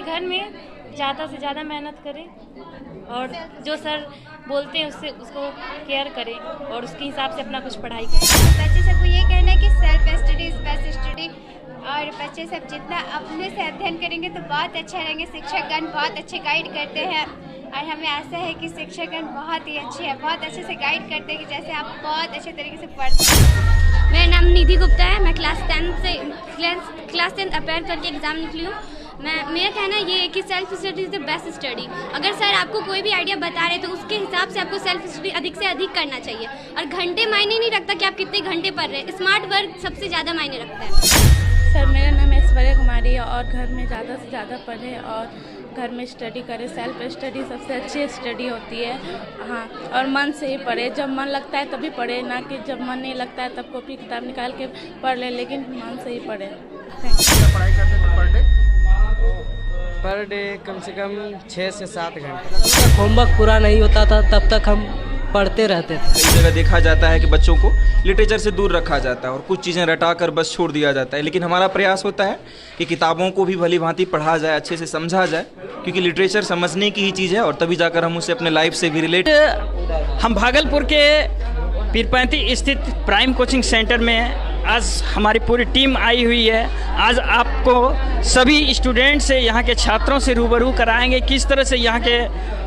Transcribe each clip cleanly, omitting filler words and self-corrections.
घर में ज़्यादा से ज़्यादा मेहनत करें और जो सर बोलते हैं उसको केयर करें और उसके हिसाब से अपना कुछ पढ़ाई करें। बच्चे सबको ये कहना है कि self study is best study, और बच्चे सब जितना अपने से अध्ययन करेंगे तो बहुत अच्छा रहेंगे। शिक्षकगण बहुत अच्छे गाइड करते हैं और हमें आशा है कि शिक्षकगण बहुत ही अच्छे हैं, बहुत अच्छे से गाइड करते हैं कि जैसे आप बहुत अच्छे तरीके से पढ़ते हैं। मेरा नाम निधि गुप्ता है। मैं क्लास 10 अपेयर करके एग्ज़ाम निकली हूँ। मेरा कहना ये है कि self study is the best study. अगर सर आपको कोई भी आइडिया बता रहे हैं तो उसके हिसाब से आपको सेल्फ स्टडी अधिक से अधिक करना चाहिए और घंटे मायने नहीं रखता कि आप कितने घंटे पढ़ रहे हैं। स्मार्ट वर्क सबसे ज़्यादा मायने रखता है। सर मेरा नाम ऐश्वर्या कुमारी है और घर में ज़्यादा से ज़्यादा पढ़े और घर में स्टडी करें। सेल्फ स्टडी सबसे अच्छी स्टडी होती है। हाँ, और मन से ही पढ़े। जब मन लगता है तभी पढ़े, ना कि जब मन नहीं लगता है तब कॉपी किताब निकाल के पढ़ ले, लेकिन मन से ही पढ़े। पढ़ाई करते थे पर डे कम से कम 6 से 7 घंटे। जब तक होमवर्क पूरा नहीं होता था तब तक हम पढ़ते रहते थे। कई जगह देखा जाता है कि बच्चों को लिटरेचर से दूर रखा जाता है और कुछ चीज़ें रटा कर बस छोड़ दिया जाता है, लेकिन हमारा प्रयास होता है कि किताबों को भी भली भांति पढ़ा जाए, अच्छे से समझा जाए, क्योंकि लिटरेचर समझने की ही चीज़ है और तभी जाकर हम उसे अपने लाइफ से भी रिलेट। हम भागलपुर के पीरपैंती स्थित प्राइम कोचिंग सेंटर में आज हमारी पूरी टीम आई हुई है। आज आपको सभी स्टूडेंट से, यहाँ के छात्रों से रूबरू कराएंगे किस तरह से यहाँ के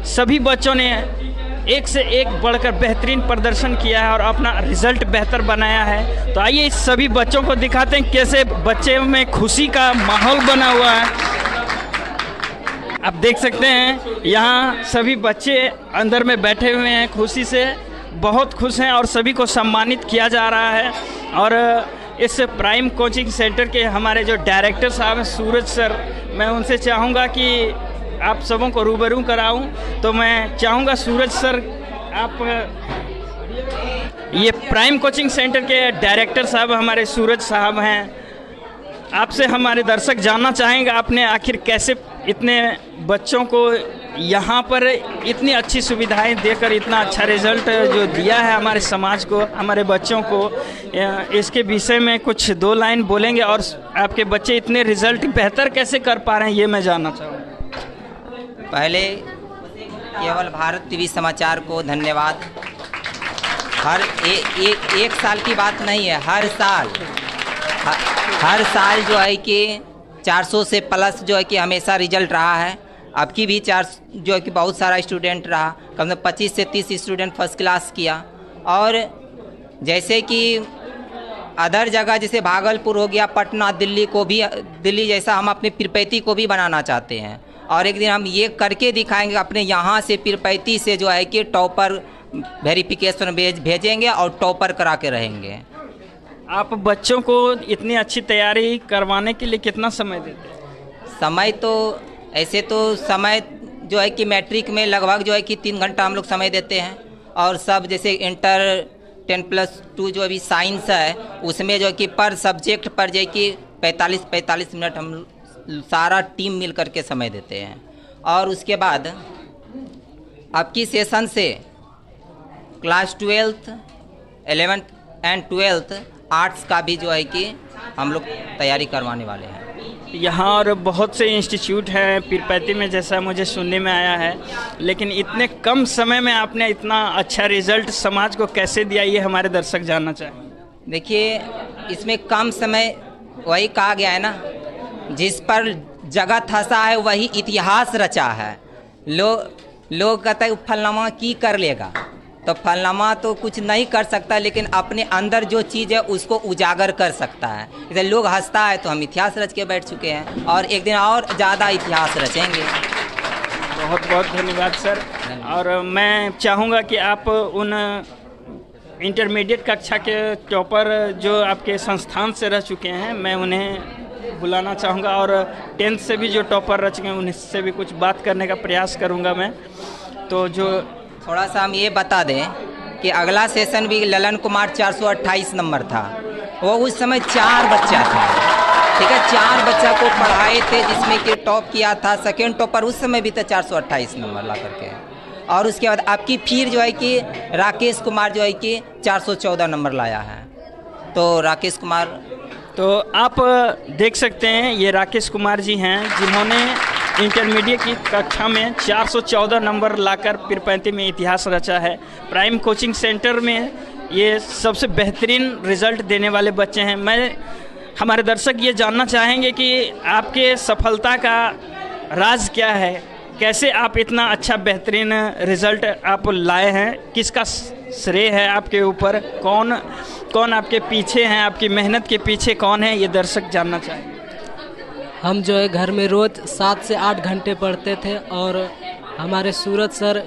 सभी बच्चों ने एक से एक बढ़कर बेहतरीन प्रदर्शन किया है और अपना रिजल्ट बेहतर बनाया है। तो आइए इस सभी बच्चों को दिखाते हैं कैसे बच्चे में खुशी का माहौल बना हुआ है। आप देख सकते हैं यहाँ सभी बच्चे अंदर में बैठे हुए हैं, खुशी से बहुत खुश हैं और सभी को सम्मानित किया जा रहा है। और इस प्राइम कोचिंग सेंटर के हमारे जो डायरेक्टर साहब हैं सूरज सर, मैं उनसे चाहूँगा कि आप सबों को रूबरू कराऊं। तो मैं चाहूँगा सूरज सर, आप ये प्राइम कोचिंग सेंटर के डायरेक्टर साहब हमारे सूरज साहब हैं, आपसे हमारे दर्शक जानना चाहेंगे आपने आखिर कैसे इतने बच्चों को यहाँ पर इतनी अच्छी सुविधाएं देकर इतना अच्छा रिजल्ट जो दिया है हमारे समाज को, हमारे बच्चों को, इसके विषय में कुछ 2 लाइन बोलेंगे और आपके बच्चे इतने रिजल्ट बेहतर कैसे कर पा रहे हैं ये मैं जानना चाहूँगा। पहले केवल भारत टीवी समाचार को धन्यवाद। एक साल की बात नहीं है, हर साल जो है कि 400 से प्लस जो है कि हमेशा रिजल्ट रहा है। अब की भी जो है कि बहुत सारा स्टूडेंट रहा, कम से कम 25 से 30 स्टूडेंट फर्स्ट क्लास किया। और जैसे कि अदर जगह जैसे भागलपुर हो गया, पटना, दिल्ली जैसा हम अपने पीरपैंती को भी बनाना चाहते हैं और एक दिन हम ये करके दिखाएंगे। अपने यहाँ से पीरपैंती से जो है कि टॉपर वेरिफिकेशन भेजेंगे और टॉपर करा के रहेंगे। आप बच्चों को इतनी अच्छी तैयारी करवाने के लिए कितना समय देते हैं? समय तो ऐसे तो समय जो है कि मैट्रिक में लगभग जो है कि 3 घंटा हम लोग समय देते हैं और सब जैसे इंटर 10+2 जो अभी साइंस है उसमें जो है कि पर सब्जेक्ट पर जो है कि 45 मिनट हम सारा टीम मिल कर के समय देते हैं। और उसके बाद अब की सेशन से class 12th, 11th and 12th arts का भी जो है कि हम लोग तैयारी करवाने वाले हैं। यहाँ और बहुत से इंस्टीट्यूट हैं पीरपैंती में जैसा मुझे सुनने में आया है, लेकिन इतने कम समय में आपने इतना अच्छा रिजल्ट समाज को कैसे दिया ये हमारे दर्शक जानना चाहेंगे। देखिए इसमें कम समय वही कहा गया है ना, जिस पर जगत हंसा है वही इतिहास रचा है। लोग कहते हैं फलनामा की कर लेगा, तो फलनामा तो कुछ नहीं कर सकता, लेकिन अपने अंदर जो चीज़ है उसको उजागर कर सकता है। जैसे लोग हंसता है तो हम इतिहास रच के बैठ चुके हैं और एक दिन और ज़्यादा इतिहास रचेंगे। बहुत बहुत धन्यवाद सर। और मैं चाहूँगा कि आप उन इंटरमीडिएट कक्षा के टॉपर जो आपके संस्थान से रह चुके हैं, मैं उन्हें बुलाना चाहूँगा और 10th से भी जो टॉपर रह चुके हैं उनसे भी कुछ बात करने का प्रयास करूँगा मैं। तो जो थोड़ा सा हम ये बता दें कि अगला सेशन भी ललन कुमार 428 नंबर था, वो उस समय 4 बच्चा था, ठीक है, 4 बच्चा को पढ़ाए थे जिसमें कि टॉप किया था। सेकेंड टॉपर उस समय भी था 428 नंबर ला करके। और उसके बाद आपकी फिर जो है कि राकेश कुमार जो है कि 414 नंबर लाया है। तो राकेश कुमार, तो आप देख सकते हैं ये राकेश कुमार जी हैं जिन्होंने इंटरमीडिएट की कक्षा में 414 नंबर लाकर पीरपैंती में इतिहास रचा है। प्राइम कोचिंग सेंटर में ये सबसे बेहतरीन रिजल्ट देने वाले बच्चे हैं। हमारे दर्शक ये जानना चाहेंगे कि आपके सफलता का राज क्या है, कैसे आप इतना अच्छा बेहतरीन रिजल्ट आप लाए हैं, किसका श्रेय है आपके ऊपर, कौन आपके पीछे हैं, आपकी मेहनत के पीछे कौन है, ये दर्शक जानना चाहेंगे। हम जो है घर में रोज़ 7 से 8 घंटे पढ़ते थे और हमारे सूरज सर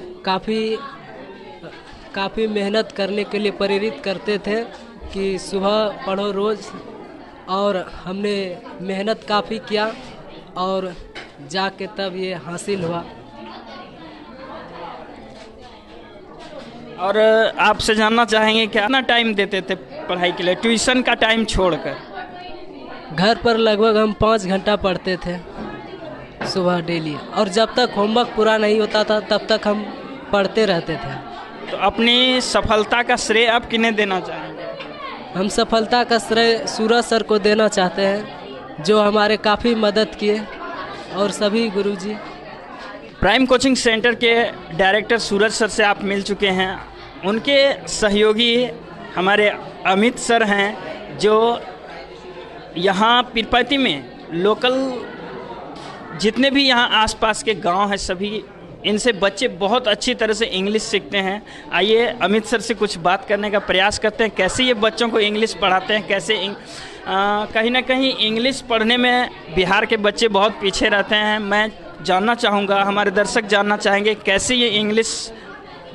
काफ़ी मेहनत करने के लिए प्रेरित करते थे कि सुबह पढ़ो रोज़, और हमने मेहनत काफ़ी किया और जाके तब ये हासिल हुआ। और आपसे जानना चाहेंगे कितना टाइम देते थे पढ़ाई के लिए, ट्यूशन का टाइम छोड़कर? घर पर लगभग हम 5 घंटा पढ़ते थे सुबह डेली, और जब तक होमवर्क पूरा नहीं होता था तब तक हम पढ़ते रहते थे। तो अपनी सफलता का श्रेय आप किन्हें देना चाहेंगे? हम सफलता का श्रेय सूरज सर को देना चाहते हैं, जो हमारे काफ़ी मदद किए, और सभी गुरुजी। प्राइम कोचिंग सेंटर के डायरेक्टर सूरज सर से आप मिल चुके हैं। उनके सहयोगी हमारे अमित सर हैं, जो यहाँ पीरपैंती में लोकल जितने भी यहाँ आसपास के गांव हैं, सभी इनसे बच्चे बहुत अच्छी तरह से इंग्लिश सीखते हैं। आइए अमित सर से कुछ बात करने का प्रयास करते हैं, कैसे ये बच्चों को इंग्लिश पढ़ाते हैं, कैसे कहीं ना कहीं इंग्लिश पढ़ने में बिहार के बच्चे बहुत पीछे रहते हैं। मैं जानना चाहूँगा, हमारे दर्शक जानना चाहेंगे कैसे ये इंग्लिश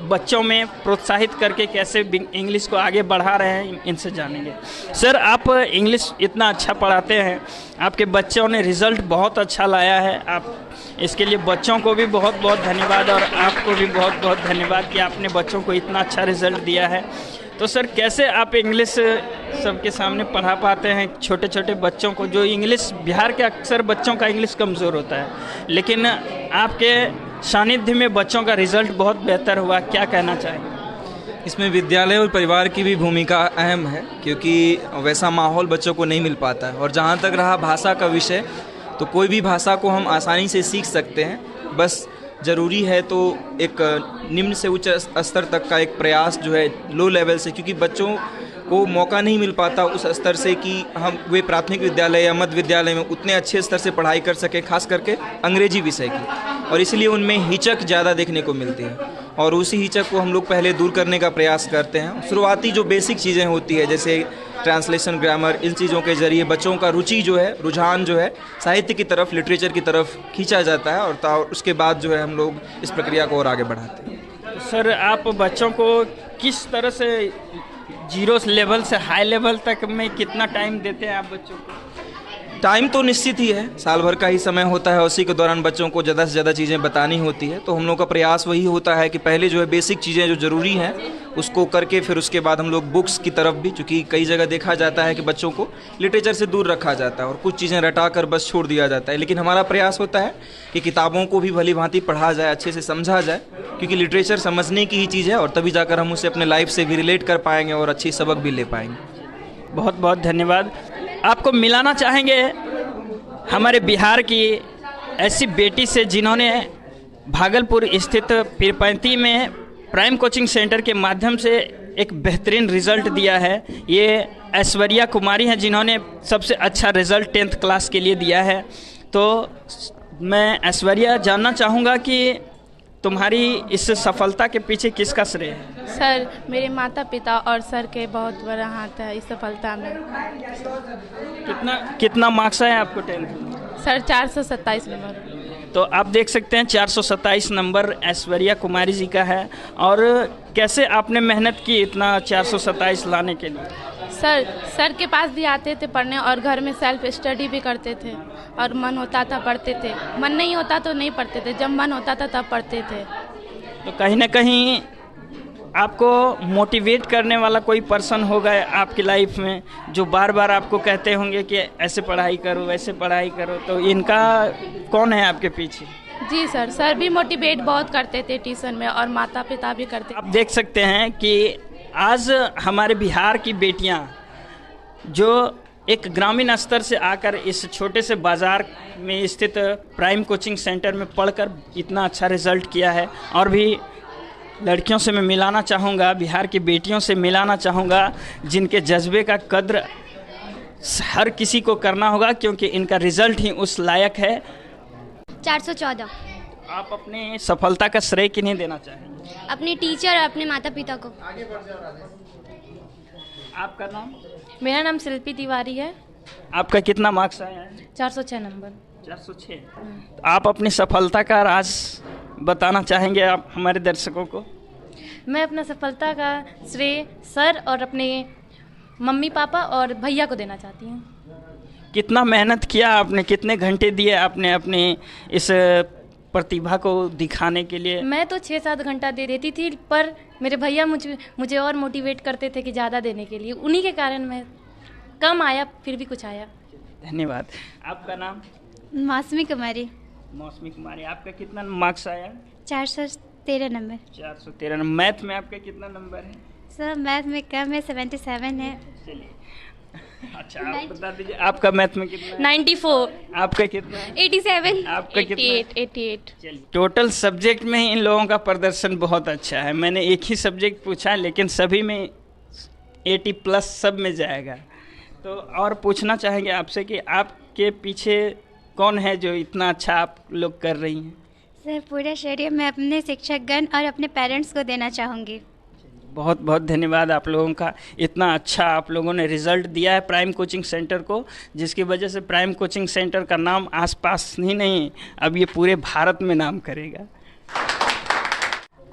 बच्चों में प्रोत्साहित करके कैसे इंग्लिश को आगे बढ़ा रहे हैं, इनसे जानेंगे। सर, आप इंग्लिश इतना अच्छा पढ़ाते हैं, आपके बच्चों ने रिज़ल्ट बहुत अच्छा लाया है, आप इसके लिए बच्चों को भी बहुत बहुत धन्यवाद, और आपको भी बहुत बहुत धन्यवाद कि आपने बच्चों को इतना अच्छा रिज़ल्ट दिया है। तो सर, कैसे आप इंग्लिश सबके सामने पढ़ा पाते हैं छोटे छोटे बच्चों को, जो इंग्लिश बिहार के अक्सर बच्चों का इंग्लिश कमज़ोर होता है, लेकिन आपके सानिध्य में बच्चों का रिज़ल्ट बहुत बेहतर हुआ, क्या कहना चाहेंगे? इसमें विद्यालय और परिवार की भी भूमिका अहम है, क्योंकि वैसा माहौल बच्चों को नहीं मिल पाता है। और जहाँ तक रहा भाषा का विषय, तो कोई भी भाषा को हम आसानी से सीख सकते हैं, बस ज़रूरी है तो एक निम्न से उच्च स्तर तक का एक प्रयास जो है लो लेवल से, क्योंकि बच्चों को मौका नहीं मिल पाता उस स्तर से कि हम वे प्राथमिक विद्यालय या मध्य विद्यालय में उतने अच्छे स्तर से पढ़ाई कर सकें, खास करके अंग्रेजी विषय की, और इसलिए उनमें हिचक ज़्यादा देखने को मिलती है, और उसी हिचक को हम लोग पहले दूर करने का प्रयास करते हैं। शुरुआती जो बेसिक चीज़ें होती है, जैसे ट्रांसलेशन, ग्रामर, इन चीज़ों के ज़रिए बच्चों का रुचि जो है, रुझान जो है साहित्य की तरफ, लिटरेचर की तरफ खींचा जाता है, और उसके बाद जो है हम लोग इस प्रक्रिया को और आगे बढ़ाते हैं। सर, आप बच्चों को किस तरह से जीरो लेवल से हाई लेवल तक में कितना टाइम देते हैं आप बच्चों को? टाइम तो निश्चित ही है, साल भर का ही समय होता है, उसी के दौरान बच्चों को ज़्यादा से ज़्यादा चीज़ें बतानी होती है। तो हम लोग का प्रयास वही होता है कि पहले जो है बेसिक चीज़ें जो ज़रूरी हैं उसको करके, फिर उसके बाद हम लोग बुक्स की तरफ भी, चूँकि कई जगह देखा जाता है कि बच्चों को लिटरेचर से दूर रखा जाता है और कुछ चीज़ें रटा कर बस छोड़ दिया जाता है, लेकिन हमारा प्रयास होता है कि किताबों को भी भली भांति पढ़ा जाए, अच्छे से समझा जाए, क्योंकि लिटरेचर समझने की ही चीज़ है, और तभी जाकर हम उसे अपने लाइफ से भी रिलेट कर पाएंगे और अच्छी सबक भी ले पाएंगे। बहुत बहुत धन्यवाद। आपको मिलाना चाहेंगे हमारे बिहार की ऐसी बेटी से जिन्होंने भागलपुर स्थित पीरपैंती में प्राइम कोचिंग सेंटर के माध्यम से एक बेहतरीन रिज़ल्ट दिया है। ये ऐश्वर्या कुमारी हैं, जिन्होंने सबसे अच्छा रिज़ल्ट 10th क्लास के लिए दिया है। तो मैं ऐश्वर्या जानना चाहूँगा कि तुम्हारी इस सफलता के पीछे किसका श्रेय है? सर, मेरे माता पिता और सर के बहुत बड़ा हाथ है इस सफलता में। कितना मार्क्स है आपको 10th में? Sir, 427 number. तो आप देख सकते हैं 427 नंबर ऐश्वर्या कुमारी जी का है। और कैसे आपने मेहनत की इतना 427 लाने के लिए? सर के पास भी आते थे पढ़ने, और घर में सेल्फ स्टडी भी करते थे, और मन होता था पढ़ते थे, मन नहीं होता तो नहीं पढ़ते थे, जब मन होता था तब पढ़ते थे। तो कहीं ना कहीं आपको मोटिवेट करने वाला कोई पर्सन होगा आपकी लाइफ में, जो बार बार आपको कहते होंगे कि ऐसे पढ़ाई करो, वैसे पढ़ाई करो, तो इनका कौन है आपके पीछे? जी सर भी मोटिवेट बहुत करते थे ट्यूशन में, और माता पिता भी करते। आप देख सकते हैं कि आज हमारे बिहार की बेटियां जो एक ग्रामीण स्तर से आकर इस छोटे से बाज़ार में स्थित प्राइम कोचिंग सेंटर में पढ़कर इतना अच्छा रिज़ल्ट किया है। और भी लड़कियों से मैं मिलाना चाहूँगा, बिहार की बेटियों से मिलाना चाहूँगा, जिनके जज्बे का कद्र हर किसी को करना होगा, क्योंकि इनका रिज़ल्ट ही उस लायक है। 414। आप अपने सफलता का श्रेय किन्हें देना चाहेंगे? अपने टीचर और अपने माता पिता को। आपका नाम? मेरा नाम शिल्पी तिवारी है। आपका कितना मार्क्स आया है? 406 नंबर। 406। तो आप अपनी सफलता का राज बताना चाहेंगे आप हमारे दर्शकों को? मैं अपना सफलता का श्रेय सर और अपने मम्मी पापा और भैया को देना चाहती हूँ। कितना मेहनत किया आपने, कितने घंटे दिए आपने अपने इस प्रतिभा को दिखाने के लिए? मैं तो 6-7 घंटा दे देती थी, पर मेरे भैया मुझे और मोटिवेट करते थे कि ज़्यादा देने के लिए। उन्हीं के कारण मैं कम आया, फिर भी कुछ आया। धन्यवाद। आपका नाम? मौसमी कुमारी। मौसमी कुमारी। आपका कितना मार्क्स आया? 413 नंबर। 413 नंबर। मैथ में आपका कितना नंबर है? सर मैथ में कम है, 77 है। चलिए, अच्छा आप बता दीजिए आपका मैथ में कितना है? 94। आपका कितना है? 87। आपका कितना? 88। चलिए, टोटल सब्जेक्ट में ही इन लोगों का प्रदर्शन बहुत अच्छा है। मैंने एक ही सब्जेक्ट पूछा, लेकिन सभी में 80+ सब में जाएगा। तो और पूछना चाहेंगे आपसे कि आपके पीछे कौन है जो इतना अच्छा आप लोग कर रही हैं? सर पूरा श्रेय मैं अपने शिक्षकगण और अपने पेरेंट्स को देना चाहूँगी। बहुत बहुत धन्यवाद आप लोगों का। इतना अच्छा आप लोगों ने रिज़ल्ट दिया है प्राइम कोचिंग सेंटर को, जिसकी वजह से प्राइम कोचिंग सेंटर का नाम आसपास ही नहीं, अब ये पूरे भारत में नाम करेगा।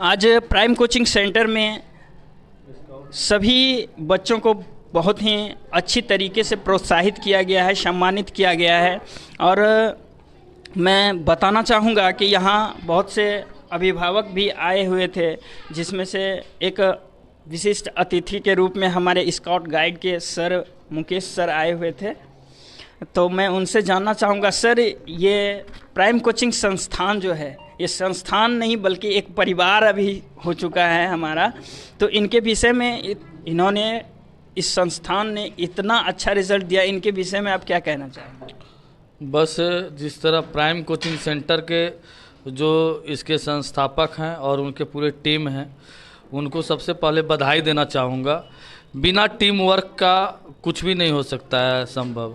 आज प्राइम कोचिंग सेंटर में सभी बच्चों को बहुत ही अच्छी तरीके से प्रोत्साहित किया गया है, सम्मानित किया गया है। और मैं बताना चाहूँगा कि यहाँ बहुत से अभिभावक भी आए हुए थे, जिसमें से एक विशिष्ट अतिथि के रूप में हमारे स्काउट गाइड के सर मुकेश सर आए हुए थे। तो मैं उनसे जानना चाहूँगा, सर ये प्राइम कोचिंग संस्थान जो है, ये संस्थान नहीं बल्कि एक परिवार अभी हो चुका है हमारा, तो इनके विषय में इन्होंने इस संस्थान ने इतना अच्छा रिजल्ट दिया, इनके विषय में आप क्या कहना चाहेंगे? बस जिस तरह प्राइम कोचिंग सेंटर के जो इसके संस्थापक हैं और उनके पूरे टीम हैं, उनको सबसे पहले बधाई देना चाहूँगा। बिना टीम वर्क का कुछ भी नहीं हो सकता है संभव,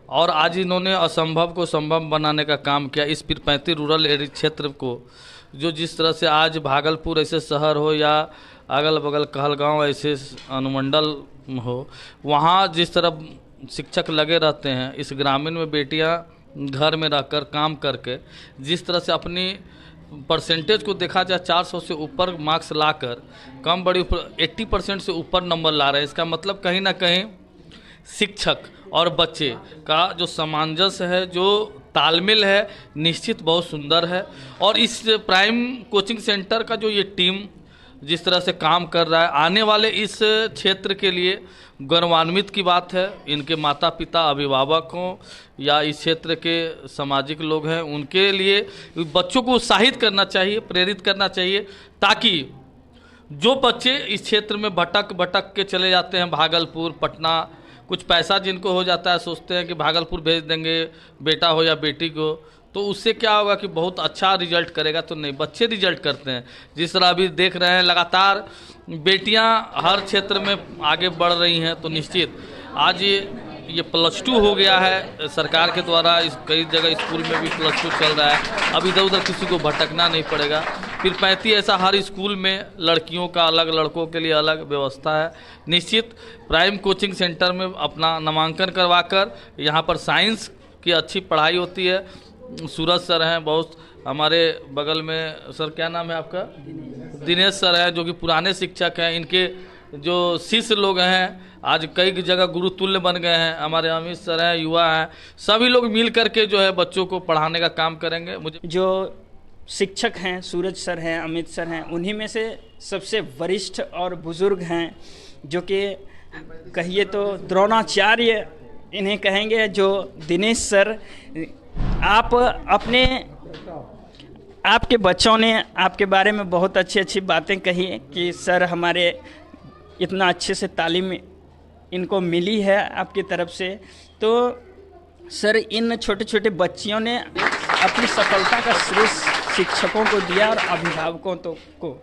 और आज इन्होंने असंभव को संभव बनाने का काम किया। इस पीरपैंती रूरल एरिया क्षेत्र को जो जिस तरह से आज भागलपुर ऐसे शहर हो या अगल बगल कहलगांव ऐसे अनुमंडल हो, वहाँ जिस तरह शिक्षक लगे रहते हैं, इस ग्रामीण में बेटियाँ घर में रहकर काम करके जिस तरह से अपनी परसेंटेज को देखा जाए 400 से ऊपर मार्क्स लाकर कम बड़ी 80% से ऊपर नंबर ला रहे हैं। इसका मतलब कहीं ना कहीं शिक्षक और बच्चे का जो सामंजस्य है, जो तालमेल है, निश्चित बहुत सुंदर है। और इस प्राइम कोचिंग सेंटर का जो ये टीम जिस तरह से काम कर रहा है, आने वाले इस क्षेत्र के लिए गौरवान्वित की बात है। इनके माता पिता, अभिभावक हों या इस क्षेत्र के सामाजिक लोग हैं, उनके लिए बच्चों को उत्साहित करना चाहिए, प्रेरित करना चाहिए, ताकि जो बच्चे इस क्षेत्र में भटक के चले जाते हैं, भागलपुर, पटना, कुछ पैसा जिनको हो जाता है, सोचते हैं कि भागलपुर भेज देंगे बेटा हो या बेटी को, तो उससे क्या होगा कि बहुत अच्छा रिजल्ट करेगा। तो नहीं, बच्चे रिजल्ट करते हैं। जिस तरह अभी देख रहे हैं लगातार बेटियां हर क्षेत्र में आगे बढ़ रही हैं, तो निश्चित आज ये +2 हो गया है सरकार के द्वारा। इस कई जगह स्कूल में भी +2 चल रहा है। अब इधर उधर किसी को भटकना नहीं पड़ेगा। पीरपैंती ऐसा हर स्कूल में लड़कियों का अलग, लड़कों के लिए अलग व्यवस्था है। निश्चित प्राइम कोचिंग सेंटर में अपना नामांकन करवाकर यहाँ पर साइंस की अच्छी पढ़ाई होती है। सूरज सर हैं, बहुत हमारे बगल में। सर क्या नाम है आपका? दिनेश सर हैं, जो कि पुराने शिक्षक हैं। इनके जो शिष्य लोग हैं आज कई जगह गुरुतुल्य बन गए हैं। हमारे अमित सर हैं, युवा हैं, सभी लोग मिल करके जो है बच्चों को पढ़ाने का काम करेंगे। मुझे जो शिक्षक हैं, सूरज सर हैं, अमित सर हैं, उन्हीं में से सबसे वरिष्ठ और बुजुर्ग हैं, जो कि कहिए तो द्रोणाचार्य इन्हें कहेंगे, जो दिनेश सर। आप आपके बच्चों ने आपके बारे में बहुत अच्छी अच्छी बातें कही कि सर हमारे इतना अच्छे से तालीम इनको मिली है आपकी तरफ से। तो सर, इन छोटे छोटे बच्चियों ने अपनी सफलता का श्रेय शिक्षकों को दिया और अभिभावकों को।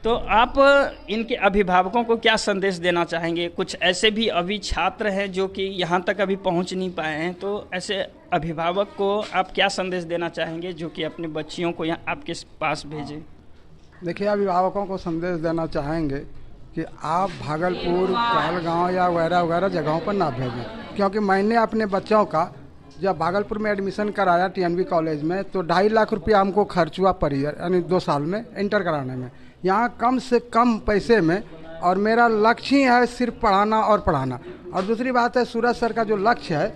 तो आप इनके अभिभावकों को क्या संदेश देना चाहेंगे? कुछ ऐसे भी अभी छात्र हैं जो कि यहाँ तक अभी पहुँच नहीं पाए हैं, तो ऐसे अभिभावक को आप क्या संदेश देना चाहेंगे जो कि अपने बच्चियों को यहाँ आपके पास भेजें? देखिए, अभिभावकों को संदेश देना चाहेंगे कि आप भागलपुर, कहलगांव या वगैरह वगैरह जगहों पर ना भेजें, क्योंकि मैंने अपने बच्चों का जब भागलपुर में एडमिशन कराया TNV कॉलेज में तो 2.5 लाख रुपया हमको खर्च हुआ पर ईयर, यानी 2 साल में इंटर कराने में। यहाँ कम से कम पैसे में, और मेरा लक्ष्य ही है सिर्फ पढ़ाना और पढ़ाना। और दूसरी बात है, सूरज सर का जो लक्ष्य है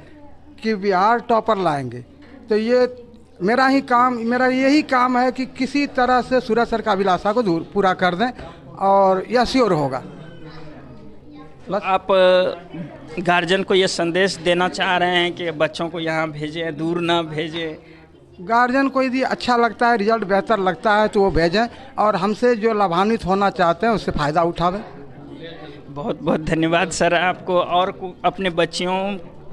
कि बिहार टॉपर लाएंगे, तो ये मेरा यही काम है कि किसी तरह से सूरज सर का अभिलाषा को पूरा कर दें, और यह श्योर होगा। आप गार्जियन को ये संदेश देना चाह रहे हैं कि बच्चों को यहाँ भेजें, दूर ना भेजें? गार्जियन को यदि अच्छा लगता है, रिजल्ट बेहतर लगता है तो वो भेजें, और हमसे जो लाभान्वित होना चाहते हैं उससे फ़ायदा उठावें। बहुत बहुत धन्यवाद सर आपको। और अपने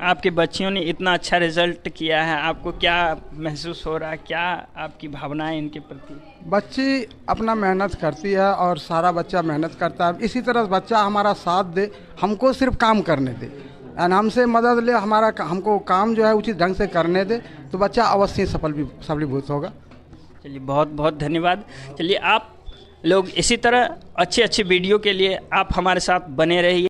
आपके बच्चियों ने इतना अच्छा रिजल्ट किया है, आपको क्या महसूस हो रहा है? क्या आपकी भावनाएं इनके प्रति? बच्ची अपना मेहनत करती है और सारा बच्चा मेहनत करता है। इसी तरह बच्चा हमारा साथ दे, हमको सिर्फ काम करने दे, एंड हमसे मदद ले, हमको काम जो है उचित ढंग से करने दे, तो बच्चा अवश्य सफलीभूत होगा। चलिए, बहुत बहुत धन्यवाद। चलिए, आप लोग इसी तरह अच्छे वीडियो के लिए आप हमारे साथ बने रहिए।